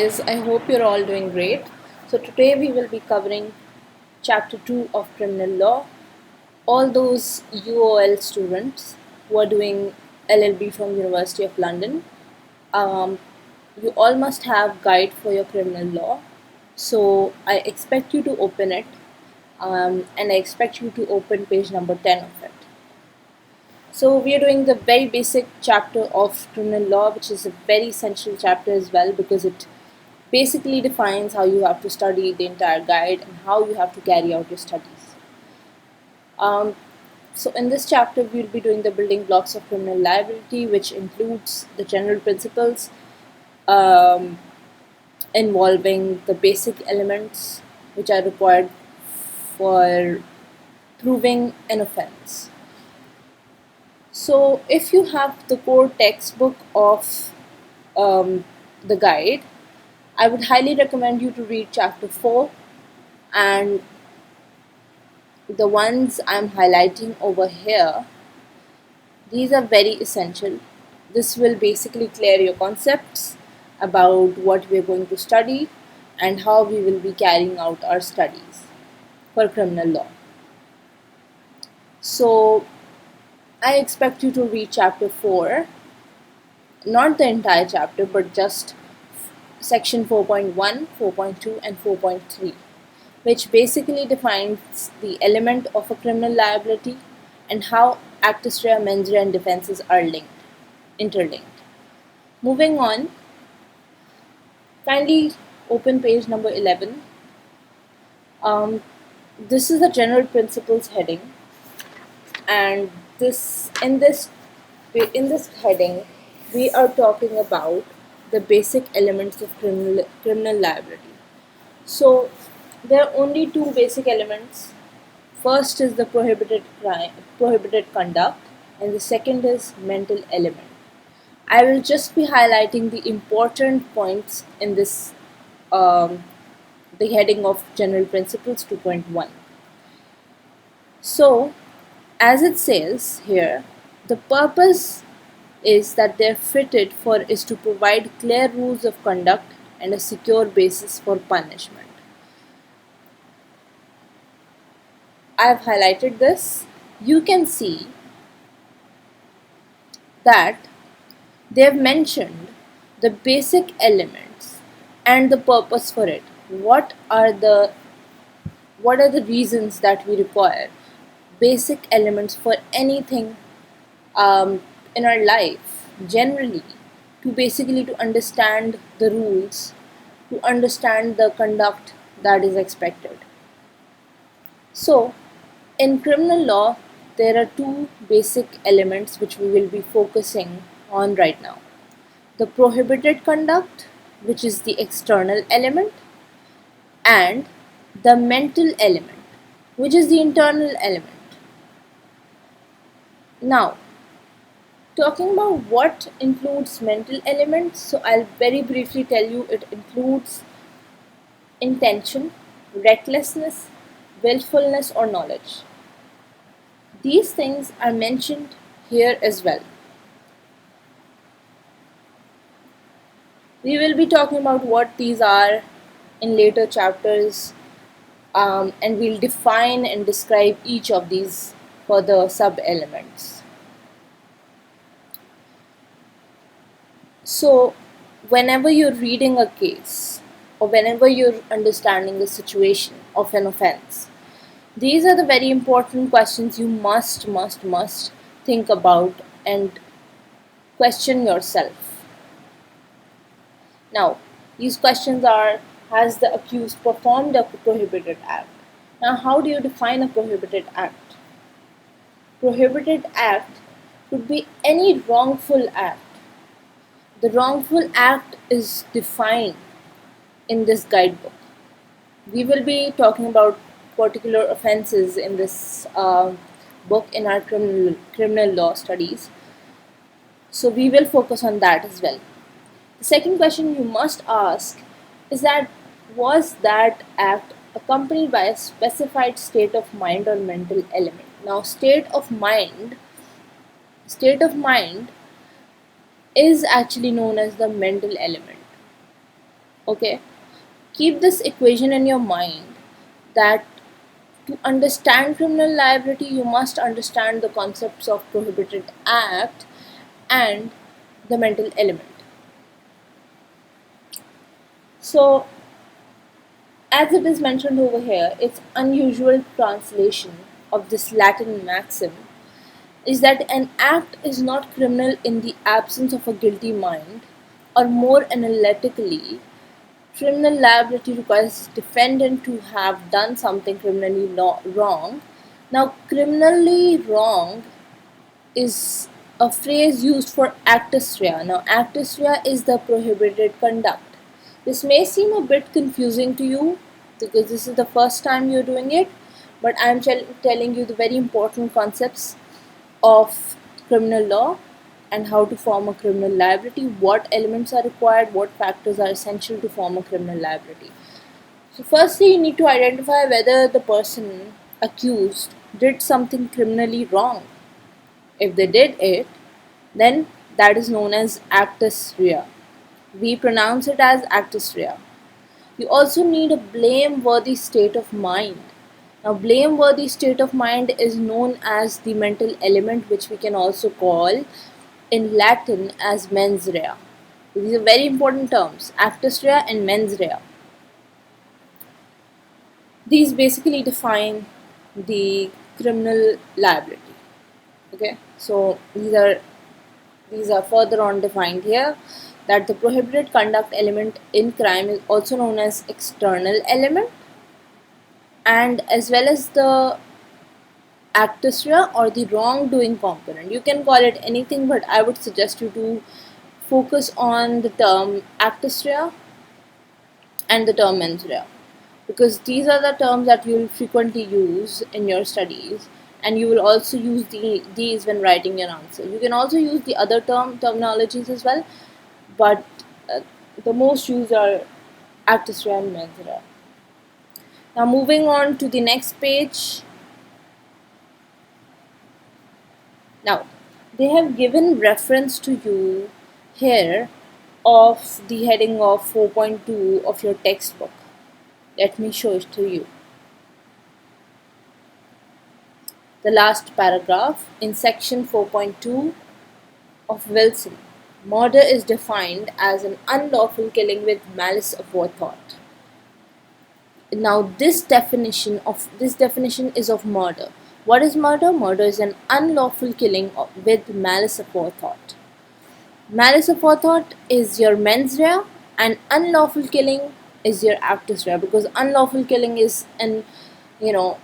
Guys, I hope you're all doing great. So today we will be covering chapter 2 of criminal law. All those UOL students who are doing LLB from University of London, um, you all must have guide for your criminal law. So I expect you to open it, and I expect you to open page number 10 of it. So we are doing the very basic chapter of criminal law, which is a very essential chapter as well because it basically defines how you have to study the entire guide and how you have to carry out your studies. Um, so in this chapter, we'll be doing the building blocks of criminal liability, which includes the general principles um, involving the basic elements which are required for proving an offense. So if you have the core textbook of the guide, I would highly recommend you to read chapter 4, and the ones I'm highlighting over here, these are very essential. This will basically clear your concepts about what we're going to study and how we will be carrying out our studies for criminal law. So I expect you to read chapter 4, not the entire chapter, but just section 4.1, 4.2, and 4.3, which basically defines the element of a criminal liability and how actus rea, mens rea, and defenses are interlinked. Moving on, kindly open page number 11. This is the general principles heading, and in this heading, we are talking about the basic elements of criminal liability. So there are only two basic elements. First is the prohibited conduct, and the second is mental element. I will just be highlighting the important points in this, the heading of General Principles 2.1. So, as it says here, the purpose is that they're fitted for is to provide clear rules of conduct and a secure basis for punishment. I have highlighted this. You can see that they have mentioned the basic elements and the purpose for it. What are the reasons that we require basic elements for anything in our life generally, to basically to understand the rules, to understand the conduct that is expected. So in criminal law, there are two basic elements which we will be focusing on right now: the prohibited conduct, which is the external element, and the mental element, which is the internal element. Now, talking about what includes mental elements, so I'll very briefly tell you it includes intention, recklessness, willfulness, or knowledge. These things are mentioned here as well. We will be talking about what these are in later chapters, and we'll define and describe each of these for the sub-elements. So, whenever you're reading a case or whenever you're understanding the situation of an offense, these are the very important questions you must think about and question yourself. Now, these questions are: has the accused performed a prohibited act? Now, how do you define a prohibited act? Prohibited act could be any wrongful act. The wrongful act is defined in this guidebook. We will be talking about particular offenses in this book in our criminal law studies. So we will focus on that as well. The second question you must ask is that, was that act accompanied by a specified state of mind or mental element? Now, state of mind is actually known as the mental element. Okay, keep this equation in your mind that to understand criminal liability, you must understand the concepts of prohibited act and the mental element. So, as it is mentioned over here, its unusual translation of this Latin maxim is that an act is not criminal in the absence of a guilty mind, or more analytically, criminal liability requires defendant to have done something criminally wrong. Now, criminally wrong is a phrase used for actus rea. Now, actus rea is the prohibited conduct. This may seem a bit confusing to you because this is the first time you're doing it, but I'm telling you the very important concepts of criminal law and how to form a criminal liability, what elements are required, what factors are essential to form a criminal liability. So, firstly, you need to identify whether the person accused did something criminally wrong. If they did it, then that is known as actus rea. We pronounce it as actus rea. You also need a blameworthy state of mind. Now, blameworthy state of mind is known as the mental element, which we can also call in Latin as mens rea. These are very important terms, actus rea and mens rea. These basically define the criminal liability. Okay, so these are further on defined here, that the prohibited conduct element in crime is also known as external element, and as well as the actus rea or the wrongdoing component. You can call it anything, but I would suggest you to focus on the term actus rea and the term mens rea, because these are the terms that you will frequently use in your studies, and you will also use these when writing your answer. You can also use the other terminologies as well, but uh, the most used are actus rea and mens rea. Now, moving on to the next page. Now, they have given reference to you here of the heading of 4.2 of your textbook. Let me show it to you. The last paragraph in section 4.2 of Wilson. Murder is defined as an unlawful killing with malice aforethought. Now, this definition is of murder. What is murder? Murder is an unlawful killing with malice aforethought. Malice aforethought is your mens rea, and unlawful killing is your actus rea, because unlawful killing is you know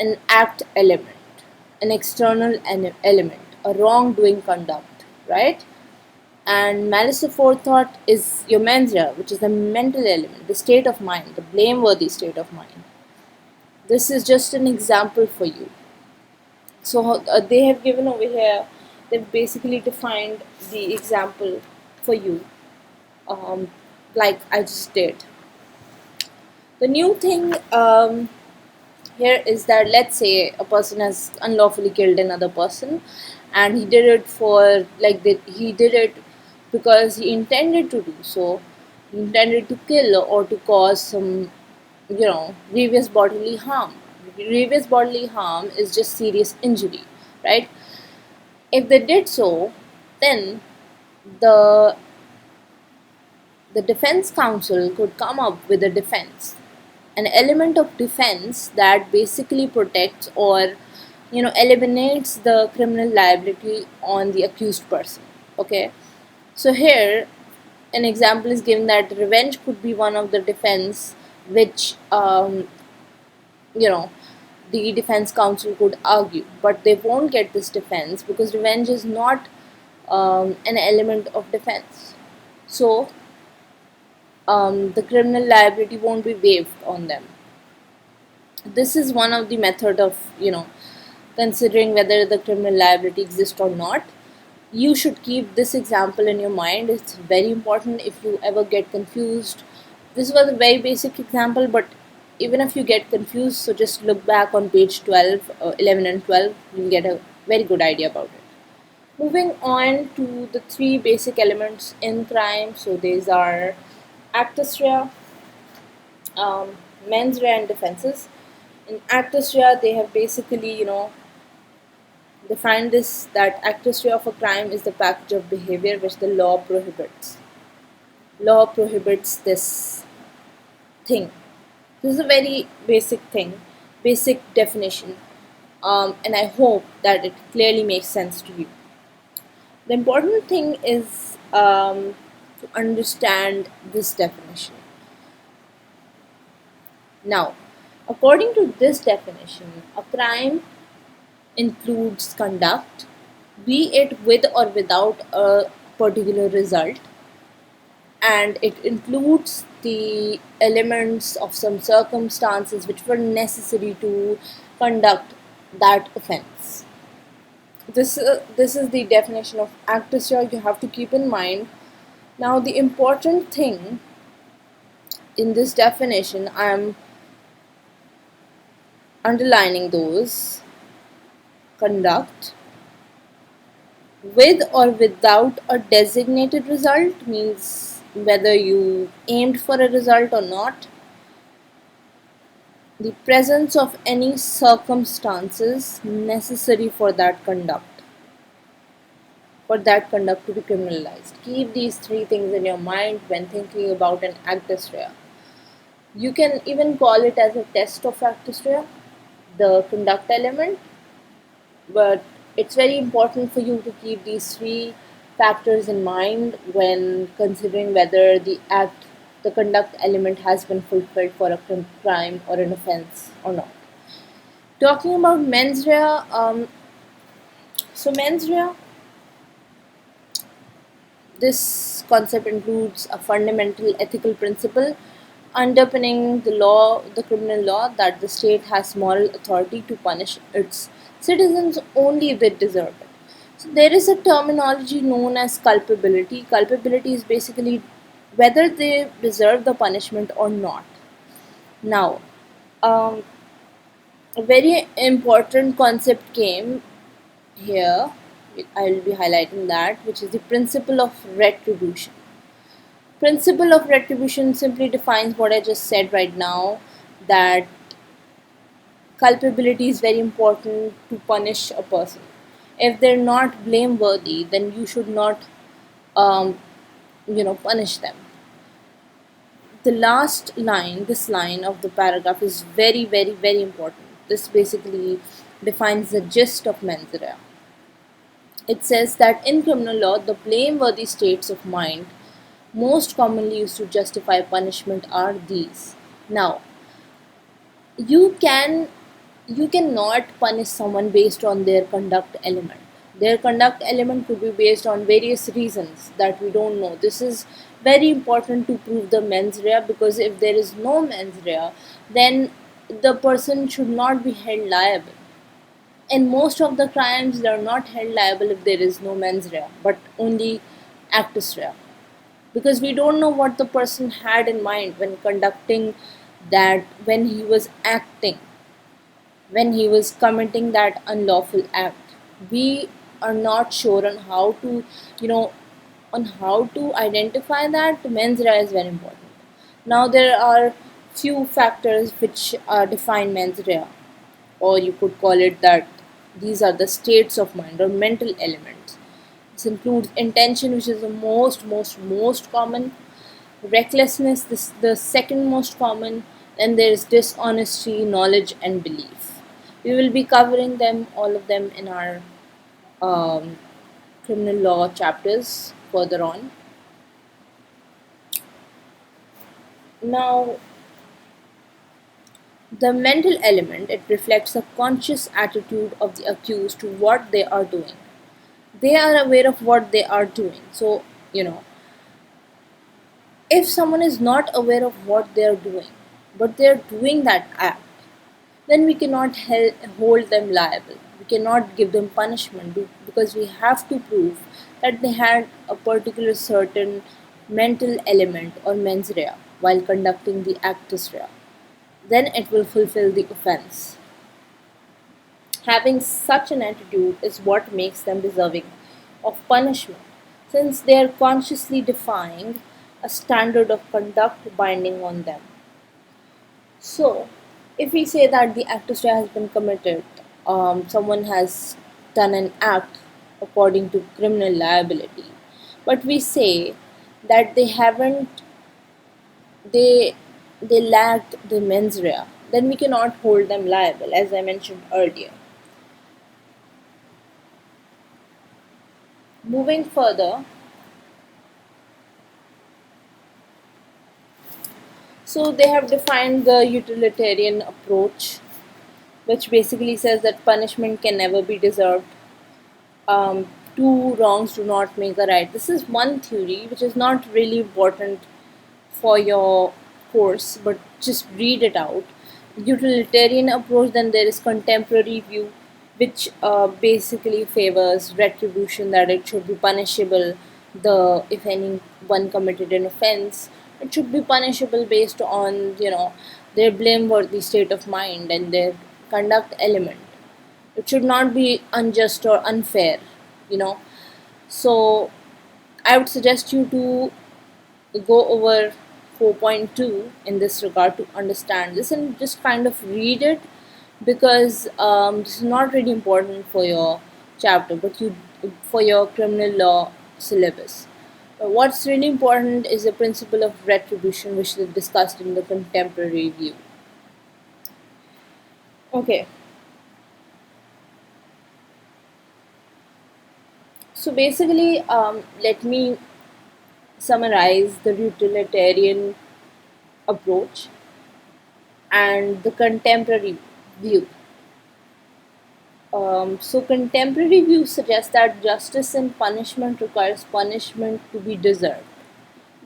an act element, an external element, a wrongdoing conduct, right? And malice aforethought is your mens rea, which is the mental element, the state of mind, the blameworthy state of mind. This is just an example for you. So they have given over here, they've basically defined the example for you, um, like I just did. The new thing here is that, let's say a person has unlawfully killed another person, and he did it for he did it because he intended to do so. He intended to kill or to cause some grievous bodily harm. Grievous bodily harm is just serious injury, right? If they did so, then the the defense counsel could come up with a defense, an element of defense that basically protects or eliminates the criminal liability on the accused person. Okay, so here an example is given that revenge could be one of the defense which you know the defense counsel could argue, but they won't get this defense because revenge is not an element of defense. So the criminal liability won't be waived on them. This is one of the method of considering whether the criminal liability exists or not. You should keep this example in your mind. It's very important if you ever get confused. This was a very basic example, but even if you get confused, so just look back on page 12, 11 and 12, you'll get a very good idea about it. Moving on to the three basic elements in crime. So these are actus rea, um, mens rea, and defenses. In actus rea, they have basically, defined this that actus rea of a crime is the package of behavior which the law prohibits. Law prohibits this thing. This is a very basic thing, basic definition, and I hope that it clearly makes sense to you. The important thing is to understand this definition. Now, according to this definition, a crime includes conduct, be it with or without a particular result, and it includes the elements of some circumstances which were necessary to conduct that offense. This is the definition of actus rea you have to keep in mind. Now, the important thing in this definition, I am underlining those: conduct with or without a designated result, means whether you aimed for a result or not, the presence of any circumstances necessary for that conduct to be criminalized. Keep these three things in your mind when thinking about an actus rea. You can even call it as a test of actus rea, the conduct element, but it's very important for you to keep these three factors in mind when considering whether the conduct element has been fulfilled for a crime or an offense or not. Talking about mens rea, mens rea, this concept includes a fundamental ethical principle underpinning the criminal law, that the state has moral authority to punish its citizens only if they deserve it. So there is a terminology known as culpability. Culpability is basically whether they deserve the punishment or not. Now, um, a very important concept came here. I'll be highlighting that, which is the principle of retribution. Principle of retribution simply defines what I just said right now, that culpability is very important to punish a person. If they're not blameworthy, then you should not, um, punish them. The last line, this line of the paragraph is very, very, very important. This basically defines the gist of mens rea. It says that in criminal law, the blameworthy states of mind most commonly used to justify punishment are these. Now, you can you cannot punish someone based on their conduct element. Their conduct element could be based on various reasons that we don't know. This is very important to prove the mens rea, because if there is no mens rea, then the person should not be held liable. In most of the crimes, they are not held liable if there is no mens rea, but only actus rea, because we don't know what the person had in mind when conducting that, when he was acting, when he was committing that unlawful act. We are not sure on how to, you know, on how to identify that. Mens rea is very important. Now there are few factors which define mens rea, or you could call it that these are the states of mind or mental elements. This includes intention, which is the most common. Recklessness, this the second most common. Then there is dishonesty, knowledge, and belief. We will be covering them, all of them, in our um, criminal law chapters further on. Now, the mental element, it reflects a conscious attitude of the accused to what they are doing. They are aware of what they are doing. So, you know, if someone is not aware of what they are doing, but they are doing that act, then we cannot hold them liable. We cannot give them punishment because we have to prove that they had a particular certain mental element or mens rea while conducting the actus rea. Then it will fulfill the offense. Having such an attitude is what makes them deserving of punishment, since they are consciously defying a standard of conduct binding on them. So, if we say that the act of has been committed, someone has done an act according to criminal liability, but we say that they they lacked the mens rea, then we cannot hold them liable, as I mentioned earlier. Moving further, so they have defined the utilitarian approach, which basically says that punishment can never be deserved. Two wrongs do not make a right. This is one theory which is not really important for your course, but just read it out. Utilitarian approach, then there is contemporary view, which basically favors retribution, that it should be punishable. The if anyone committed an offense, it should be punishable based on their blameworthy state of mind and their conduct element. It should not be unjust or unfair, you know. So I would suggest you to go over 4.2 in this regard to understand this and just kind of read it, because this is not really important for your chapter, but you for your criminal law syllabus. What's really important is the principle of retribution, which is discussed in the contemporary view. Okay, so basically, let me summarize the utilitarian approach and the contemporary view. So contemporary views suggest that justice and punishment requires punishment to be deserved,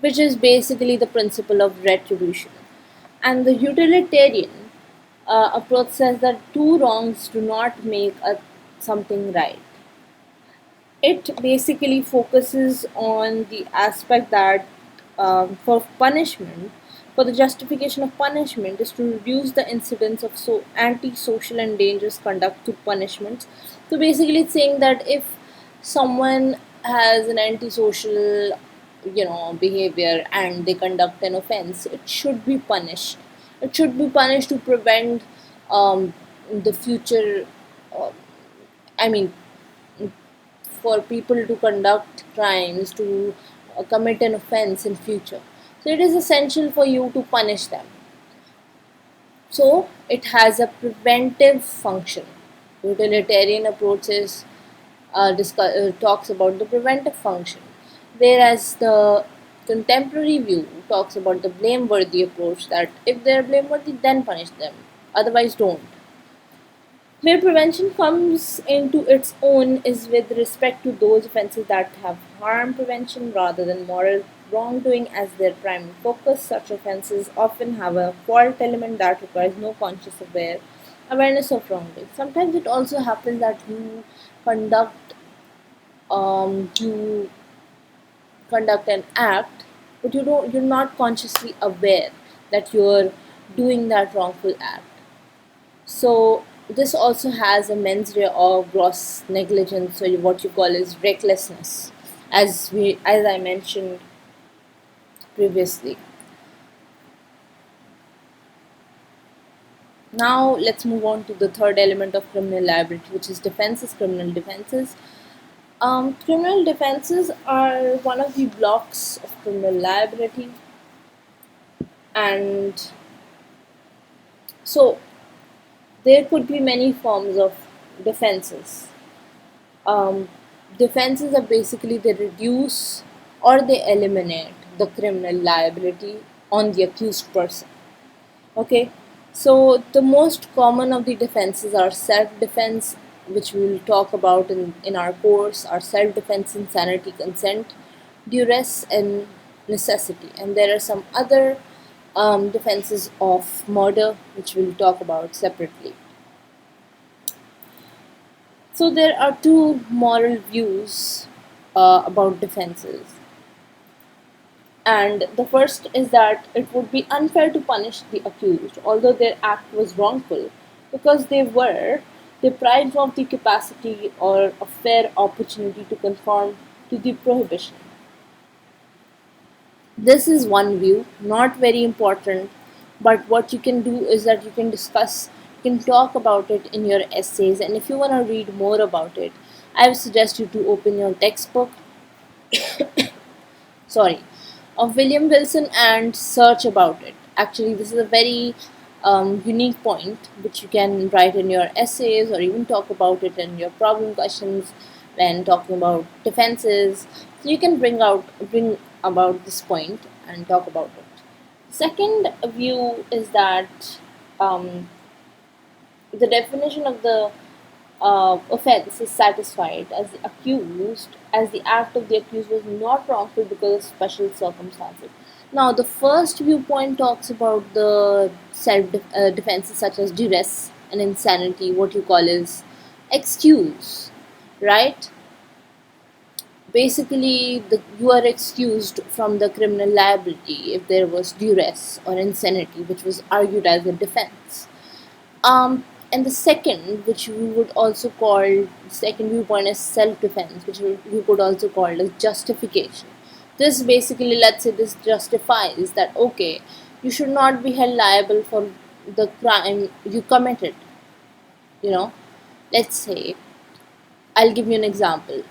which is basically the principle of retribution. And the utilitarian approach says that two wrongs do not make something right. It basically focuses on the aspect that for punishment, for the justification of punishment, is to reduce the incidence of anti-social and dangerous conduct to punishments. So basically, it's saying that if someone has an antisocial, behavior and they conduct an offense, it should be punished. It should be punished to prevent the future. Uh, I mean, for people to conduct crimes, to commit an offense in future. So it is essential for you to punish them. So it has a preventive function. Utilitarian approaches talks about the preventive function, whereas the contemporary view talks about the blameworthy approach, that if they're blameworthy, then punish them, otherwise don't. Where prevention comes into its own is with respect to those offences that have harm prevention rather than moral wrongdoing as their primary focus. Such offences often have a fault element that requires no conscious awareness of wrongdoing. Sometimes it also happens that conduct you conduct an act, but you're not consciously aware that you're doing that wrongful act. So this also has a mens rea or gross negligence, or what you call is recklessness, as I mentioned previously. Now let's move on to the third element of criminal liability, which is defenses, criminal defenses. Criminal defenses are one of the blocks of criminal liability, and so there could be many forms of defenses. um, Defenses are basically they reduce or they eliminate the criminal liability on the accused person. Okay, so the most common of the defenses are self-defense, which we will talk about in our course, are self-defense, insanity, consent, duress, and necessity. And there are some other defenses of murder, which we'll talk about separately. So there are two moral views about defenses. And the first is that it would be unfair to punish the accused, although their act was wrongful, because they were deprived of the capacity or a fair opportunity to conform to the prohibition. This is one view, not very important, but what you can do is that you can discuss, you can talk about it in your essays, and if you want to read more about it, I would suggest you to open your textbook, sorry, of William Wilson and search about it. Actually, this is a very unique point which you can write in your essays or even talk about it in your problem questions when talking about defenses. So you can bring about this point and talk about it. Second view is that um, the definition of the offense is satisfied as the act of the accused was not wrongful because of special circumstances. Now, the first viewpoint talks about the defenses such as duress and insanity, what you call is excuse, right? Basically, you are excused from the criminal liability if there was duress or insanity, which was argued as a defense. And the second, which we would also call second viewpoint is self-defense, which we could also call as justification. This basically, let's say, this justifies that okay, you should not be held liable for the crime you committed. You know, let's say, I'll give you an example.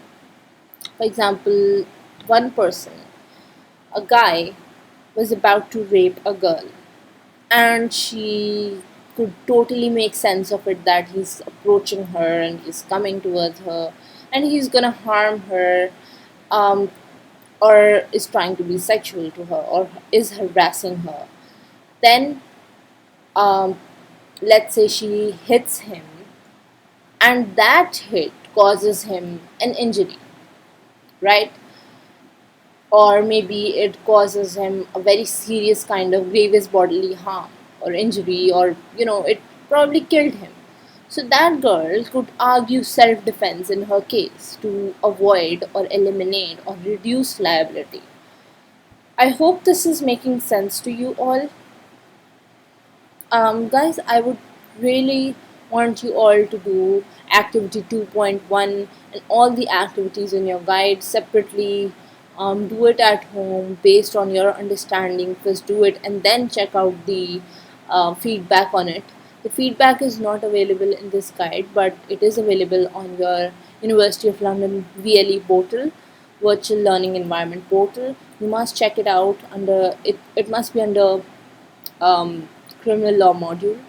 For example, one person, a guy, was about to rape a girl, and she could totally make sense of it that he's approaching her and he's coming towards her and he's gonna harm her, um, or is trying to be sexual to her or is harassing her. Then um, let's say she hits him and that hit causes him an injury, right? Or maybe it causes him a very serious kind of grievous bodily harm or injury, or it probably killed him. So that girl could argue self-defense in her case to avoid or eliminate or reduce liability. I hope this is making sense to you all. Guys, I would really want you all to do activity 2.1 and all the activities in your guide separately. Do it at home based on your understanding. First, do it and then check out the feedback on it. The feedback is not available in this guide, but it is available on your University of London VLE portal, Virtual Learning Environment portal. You must check it out under it. It must be under um, criminal law module.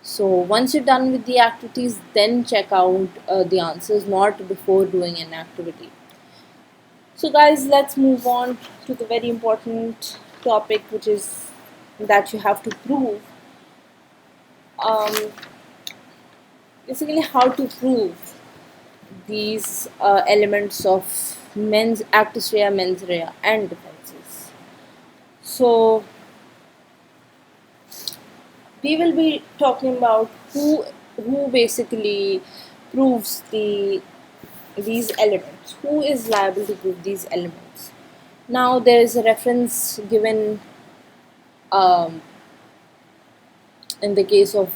So once you're done with the activities, then check out the answers, not before doing an activity. So guys, let's move on to the very important topic, which is that you have to prove. Um, Basically, how to prove these elements of mens actus rea, mens rea, and defenses. So we will be talking about who basically proves these elements. Who is liable to prove these elements? Now there is a reference given um, in the case of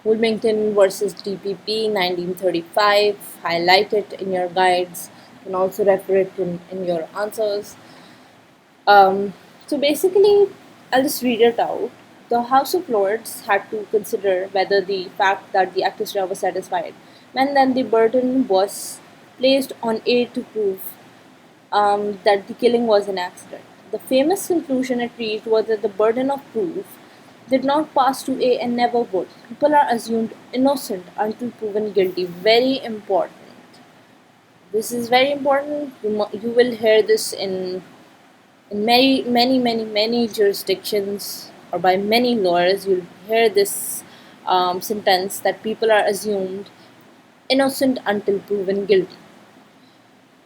Wilmington versus DPP 1935. Highlight it in your guides. You can also refer it in your answers. So basically, I'll just read it out. The House of Lords had to consider whether the fact that the actus rea was satisfied meant that the burden was placed on A to prove that the killing was an accident. The famous conclusion it reached was that the burden of proof did not pass to A and never would. People are assumed innocent until proven guilty. Very important. This is very important. You will hear this in many jurisdictions or by many lawyers. You'll hear this sentence that people are assumed innocent until proven guilty.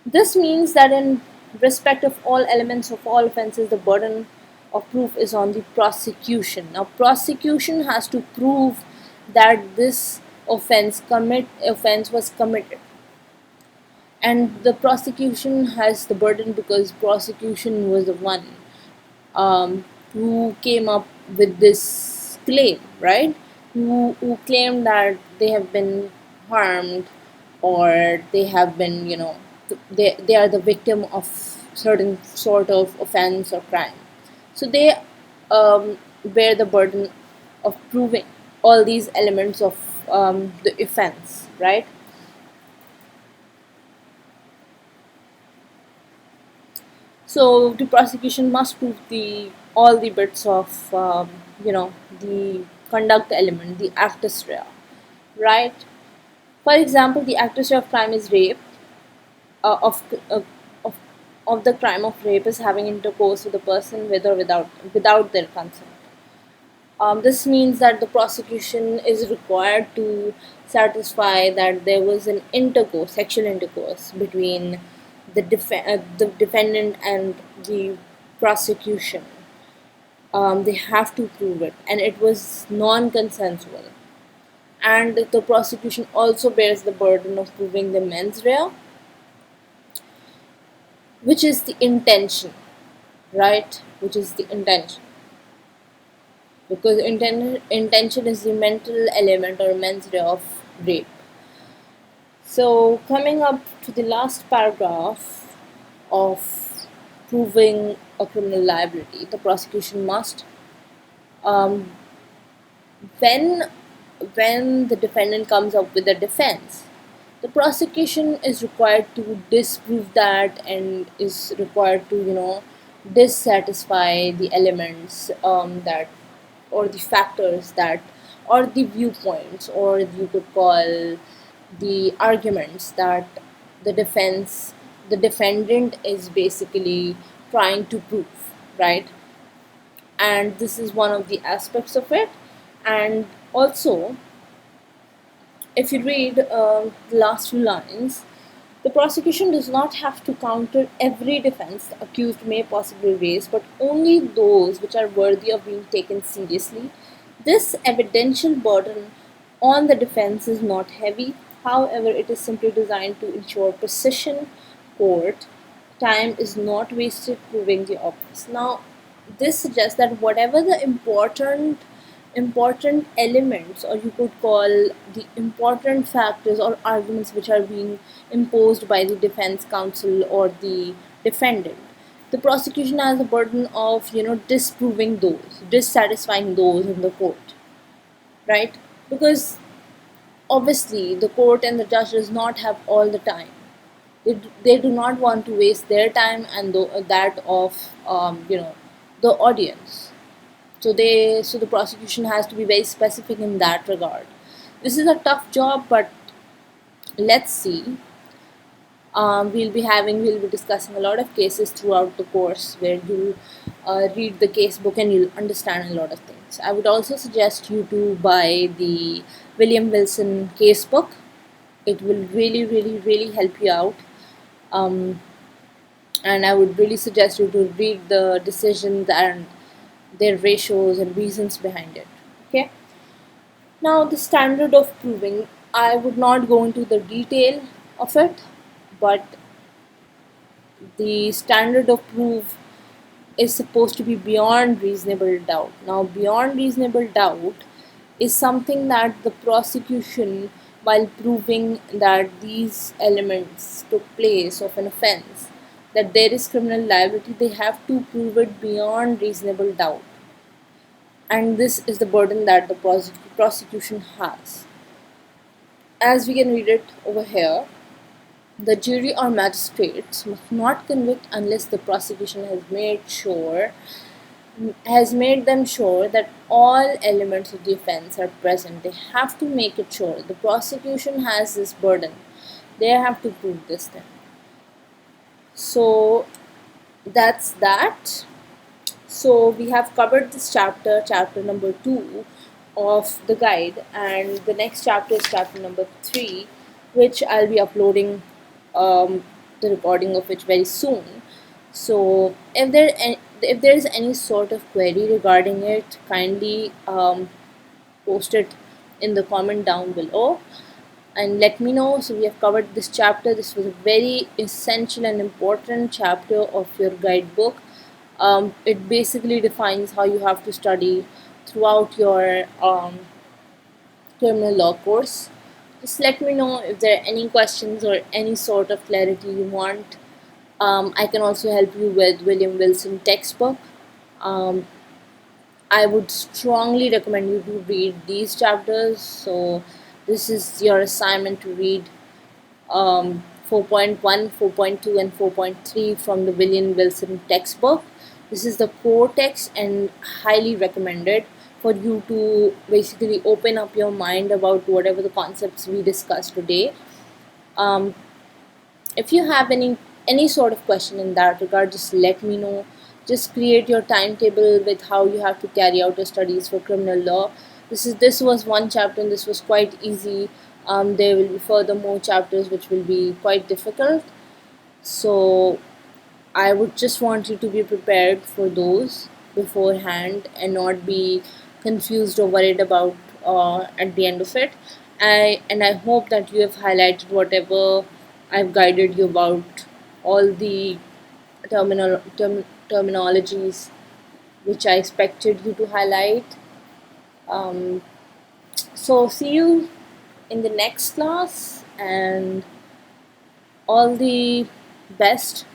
This means that in respect of all elements of all offenses, the burden of proof is on the prosecution. Now, prosecution has to prove that this offense was committed, and the prosecution has the burden because prosecution was the one who came up with this claim, right? Who claimed that they have been harmed or they have been, they are the victim of certain sort of offense or crime. So they bear the burden of proving all these elements of the offense, right? So the prosecution must prove the all the bits of the conduct element, the actus rea, right? For example, the actus rea of crime is rape, uh, of, uh, of of the crime of rape is having intercourse with a person with or without their consent. This means that the prosecution is required to satisfy that there was an intercourse, sexual intercourse between the defendant and the prosecution. They have to prove it, and it was non-consensual. And the prosecution also bears the burden of proving the mens rea, which is the intention, right? Which is the intention. Because intention is the mental element or mens rea of rape. So, coming up to the last paragraph of proving a criminal liability, the prosecution must, um, when the defendant comes up with a defense, the prosecution is required to disprove that and is required to dissatisfy the elements that or the factors that or the viewpoints or you could call the arguments that the defendant is basically trying to prove, right? And this is one of the aspects of it. And also, if you read the last few lines, the prosecution does not have to counter every defense the accused may possibly raise, but only those which are worthy of being taken seriously. This evidential burden on the defense is not heavy, however, it is simply designed to ensure precision. Court time is not wasted proving the obvious. Now, this suggests that whatever the important elements, or you could call the important factors or arguments which are being imposed by the defense counsel or the defendant, the prosecution has the burden of disproving those, dissatisfying those in the court, right? Because obviously the court and the judge does not have all the time. They do not want to waste their time and that of the audience. So the prosecution has to be very specific in that regard. This is a tough job, but let's see. We'll be discussing a lot of cases throughout the course where you read the case book and you'll understand a lot of things. I would also suggest you to buy the William Wilson case book. It will really, really, really help you out. Um, and I would really suggest you to read the decisions and their ratios and reasons behind it. Okay. Now, the standard of proving, I would not go into the detail of it, but the standard of proof is supposed to be beyond reasonable doubt. Now, beyond reasonable doubt is something that the prosecution, while proving that these elements took place of an offense, that there is criminal liability, they have to prove it beyond reasonable doubt. And this is the burden that the prosecution has. As we can read it over here, the jury or magistrates must not convict unless the prosecution has made them sure that all elements of the offense are present. They have to make it sure. The prosecution has this burden. They have to prove this thing. So that's that. So we have covered this chapter number 2 of the guide, and the next chapter is chapter number 3, which I'll be uploading the recording of which very soon. So if there is any sort of query regarding it, kindly post it in the comment down below and let me know. So we have covered this chapter. This was a very essential and important chapter of your guidebook. It basically defines how you have to study throughout your criminal law course. Just let me know if there are any questions or any sort of clarity you want. I can also help you with William Wilson textbook. Um, I would strongly recommend you to read these chapters. So this is your assignment to read 4.1, 4.2, and 4.3 from the William Wilson textbook. This is the core text and highly recommended for you to basically open up your mind about whatever the concepts we discussed today. Um, if you have any sort of question in that regard, just let me know. Just create your timetable with how you have to carry out your studies for criminal law. This was one chapter and this was quite easy. There will be further more chapters which will be quite difficult, so I would just want you to be prepared for those beforehand and not be confused or worried about at the end of it. I hope that you have highlighted whatever I've guided you about, all the terminologies which I expected you to highlight. Um, so see you in the next class, and all the best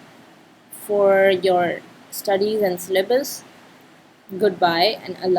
for your studies and syllabus. Goodbye and Allah.